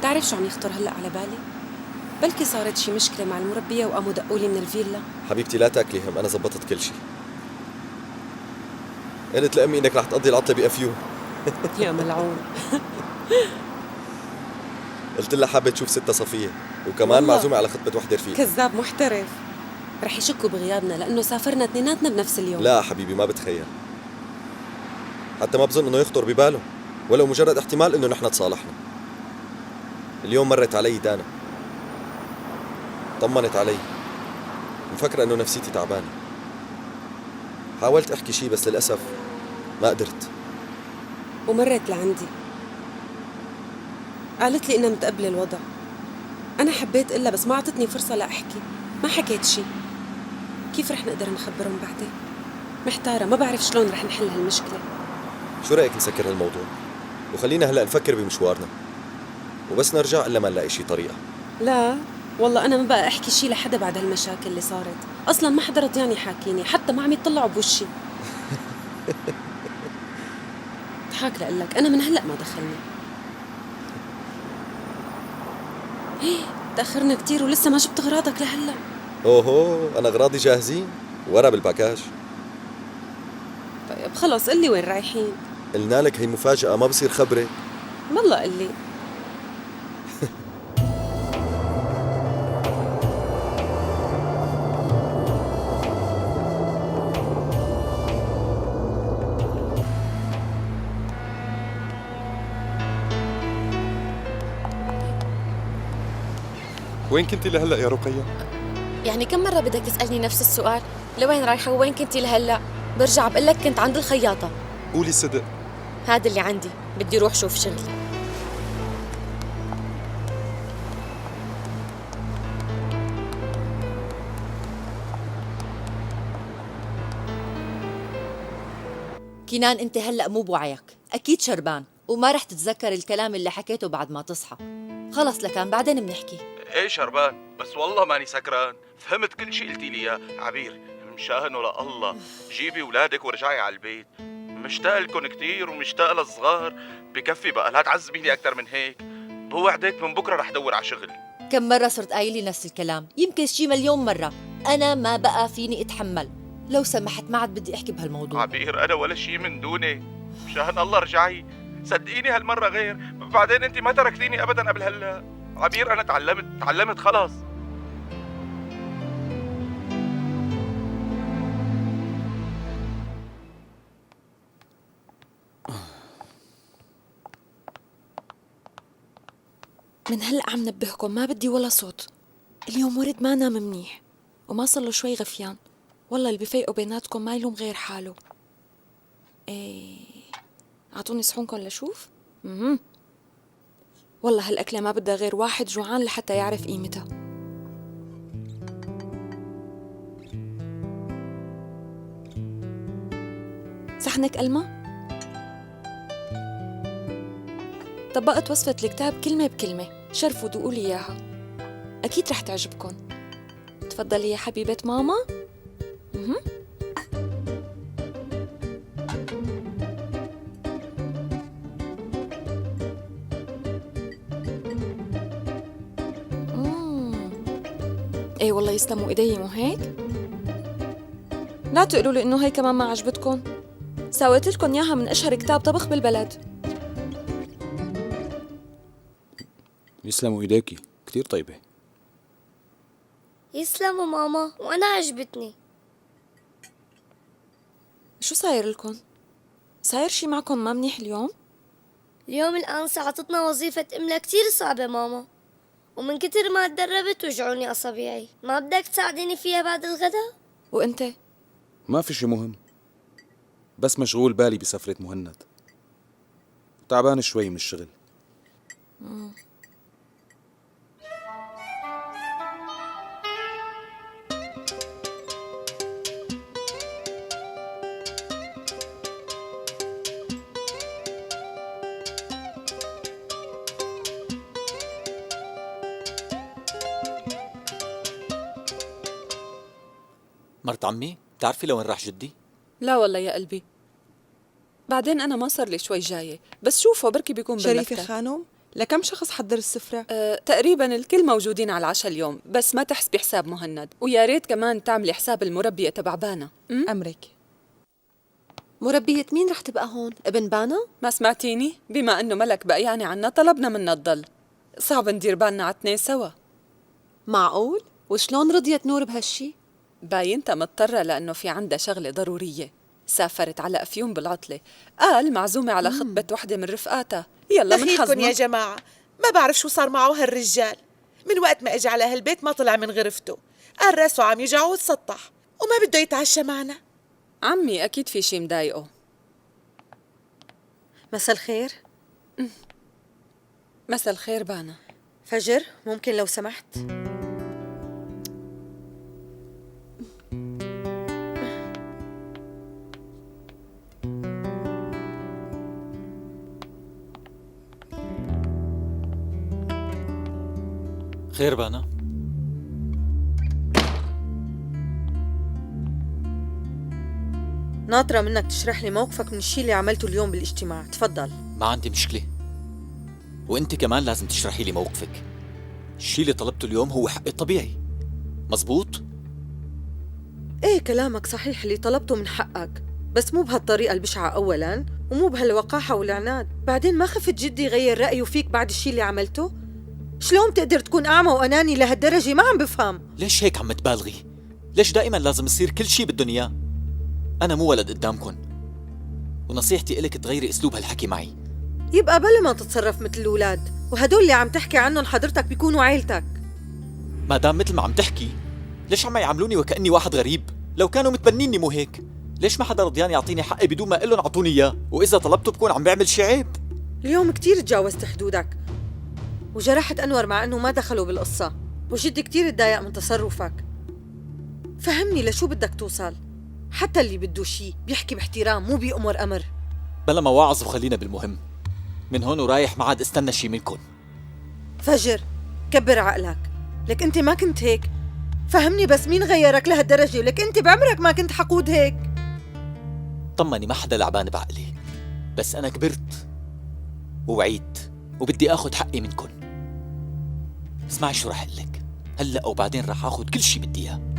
بتعرف شو عم يخطر هلأ على بالي؟ بلكي صارت شي مشكلة مع المربية وقاموا دقولي من الفيلا. حبيبتي لا تاكلي هم، أنا زبطت كل شيء. قلت لأمي إنك رح تقضي العطلة بأفيون. يا ملعون. قلت لها حابة تشوف ستة صفية، وكمان والله. معزومة على خطبة وحدة رفيق. كذاب محترف. رح يشكوا بغيابنا لأنه سافرنا اثنيناتنا بنفس اليوم. لا حبيبي ما بتخيل، حتى ما بظن إنه يخطر بباله ولو مجرد احتمال إنه نحن تصالحنا. اليوم مرت علي دانا، طمنت علي، مفكرة إنه نفسيتي تعبانة. حاولت أحكي شي بس للأسف ما قدرت. ومرت لعندي قالت لي إنها متقبلة الوضع. أنا حبيت إلا بس ما أعطتني فرصة لأحكي، ما حكيت شي. كيف رح نقدر نخبرهم بعدين؟ محتارة، ما بعرف شلون رح نحل هالمشكلة. شو رأيك نسكر هالموضوع وخلينا هلأ نفكر بمشوارنا، وبس نرجع إلا ما نلاقي شي طريقة. لا والله أنا ما بقى أحكي شي لحدا بعد هالمشاكل اللي صارت. أصلاً ما حدا رضياني حاكيني، حتى ما عم يطلعوا بوشي. ضحك لقلك أنا من هلأ ما دخلني. تأخرنا كتير ولسه ما جبت أغراضك لهلأ. أوهو أنا أغراضي جاهزين ورا بالباكاج. طيب خلص قلي وين رايحين. قلنا لك هي مفاجأة ما بصير خبرك. والله قلي. وين كنتي لهلا يا رقية؟ يعني كم مرة بدك تسألني نفس السؤال؟ لوين رايحة ووين كنتي لهلا؟ برجع بقول لك كنت عند الخياطة. قولي الصدق. هذا اللي عندي، بدي روح شوف شغلي. كنان انت هلأ مو بوعيك، أكيد شربان وما رح تتذكر الكلام اللي حكيته بعد ما تصحى. خلص لكان بعدين بنحكي. ايه شربان، بس والله ماني سكران، فهمت كل شيء قلتي لي اياه. عبير مشاهن ولا الله جيبي ولادك ورجعي على البيت، مشتاق لكم كثير ومشتاق للصغار. بكفي بقى، لا تعذبيني اكثر من هيك. بوعدك من بكره رح ادور على شغل. كم مرة صرت قايلي نفس الكلام، يمكن شي مليون مرة. أنا ما بقى فيني أتحمل، لو سمحت ما عاد بدي أحكي بهالموضوع. عبير انا ولا شيء من دونك، مشاهن الله رجعي، صدقيني هالمره غير. بعدين انت ما تركتيني ابدا قبل هلا. عبير انا تعلمت خلاص. من هلأ عم نبهكم ما بدي ولا صوت. اليوم ورد ما نام منيح وما صار له شوي غفيان. والله اللي بفيقوا بيناتكم ما يلوم غير حاله. ايه اعطوني صحونكم لشوف. والله هالأكلة ما بدها غير واحد جوعان لحتى يعرف قيمتها. صحنك ألما؟ طبقت وصفة الكتاب كلمة بكلمة، شرفوا ذوقوا لي إياها، أكيد رح تعجبكم. تفضلي يا حبيبة ماما. ايه والله يسلموا ايدي، مو هيك؟ لا تقولوا لي انه هي كمان ما عجبتكم. سويت لكم اياها من اشهر كتاب طبخ بالبلد. يسلموا ايديكي، كتير طيبة. يسلموا ماما، وانا عجبتني. شو صاير لكم؟ صاير شي معكم ما منيح اليوم؟ اليوم الأنسة عطتنا وظيفة إملا كتير صعبة ماما، ومن كتر ما تدربت وجعوني أصابعي. ما بدك تساعديني فيها بعد الغداء؟ وانت؟ ما في شي مهم، بس مشغول بالي بسفرة مهند، تعبان شوي من الشغل. مرت عمي، بتعرفي لوين راح جدي؟ لا والله يا قلبي، بعدين أنا ما صار لي شوي جاية، بس شوفوا بركي بيكون شريفة بالمكتب. خانم، لكم شخص حضر السفرة؟ تقريبا الكل موجودين على العشاء اليوم، بس ما تحسبي حساب مهند، ويا ريت كمان تعملي حساب المربية تبع بانا. أمرك. مربية مين رح تبقى هون؟ ابن بانا؟ ما سمعتيني؟ بما انه ملك بقياني عنا طلبنا منا تضل، صعب ندير بالنا على 2 سوا. معقول؟ وشلون رضيت نور بهالشي؟ باينتا مضطرة لأنه في عندها شغلة ضرورية، سافرت على أفيون بالعطلة، قال معزومة على خطبة وحدة من رفقاتها، يلا من دخيلكن حظنا. يا جماعة، ما بعرف شو صار معه هالرجال، من وقت ما اجى على هالبيت ما طلع من غرفته، قال راسه عم يجعه وتسطح وما بده يتعشى معنا. عمي أكيد في شي مضايقه. مساء الخير. مساء الخير بانا. فجر، ممكن لو سمحت؟ خير بانا؟ ناطرة منك تشرح لي موقفك من الشيء اللي عملته اليوم بالاجتماع، تفضل. ما عندي مشكلة، وانت كمان لازم تشرحي لي موقفك. الشيء اللي طلبته اليوم هو حقي الطبيعي، مزبوط؟ ايه كلامك صحيح، اللي طلبته من حقك، بس مو بهالطريقة البشعة أولاً، ومو بهالوقاحة والعناد. بعدين ما خفت جدي يغير رأيه فيك بعد الشيء اللي عملته؟ شلون تقدر تكون أعمى وأناني لهالدرجة؟ ما عم بفهم. ليش هيك عم تبالغي؟ ليش دائما لازم يصير كل شيء بدهم اياه؟ أنا مو ولد قدامكن، ونصيحتي إلك تغيري أسلوب هالحكي معي. يبقى بلا ما تتصرف مثل الأولاد، وهدول اللي عم تحكي عنهم حضرتك بيكونوا عيلتك. ما دام مثل ما عم تحكي، ليش عم يعاملوني وكأني واحد غريب؟ لو كانوا متبنيني مو هيك. ليش ما حدا رضيان يعطيني حقي بدون ما أقول لهم أعطوني إياه؟ وإذا طلبته بكون عم بيعمل شي عيب. اليوم كتير تجاوزت حدودك وجرحت أنور مع أنه ما دخلوا بالقصة، وجدي كتير تضايق من تصرفك. فهمني لشو بدك توصل؟ حتى اللي بده شي بيحكي باحترام، مو بيأمر أمر. بلا مواعظ وخلينا بالمهم. من هون ورايح ما عاد استنى شي منكن. فجر، كبر عقلك، لك أنت ما كنت هيك. فهمني بس، مين غيرك لهالدرجة؟ ولك أنت بعمرك ما كنت حقود هيك. طمني، ما حدا لعبان بعقلي، بس أنا كبرت ووعيت وبدي آخد حقي منكن. اسمعي شو رح أقلك، هلأ أو بعدين رح آخد كل شي بدي إياه.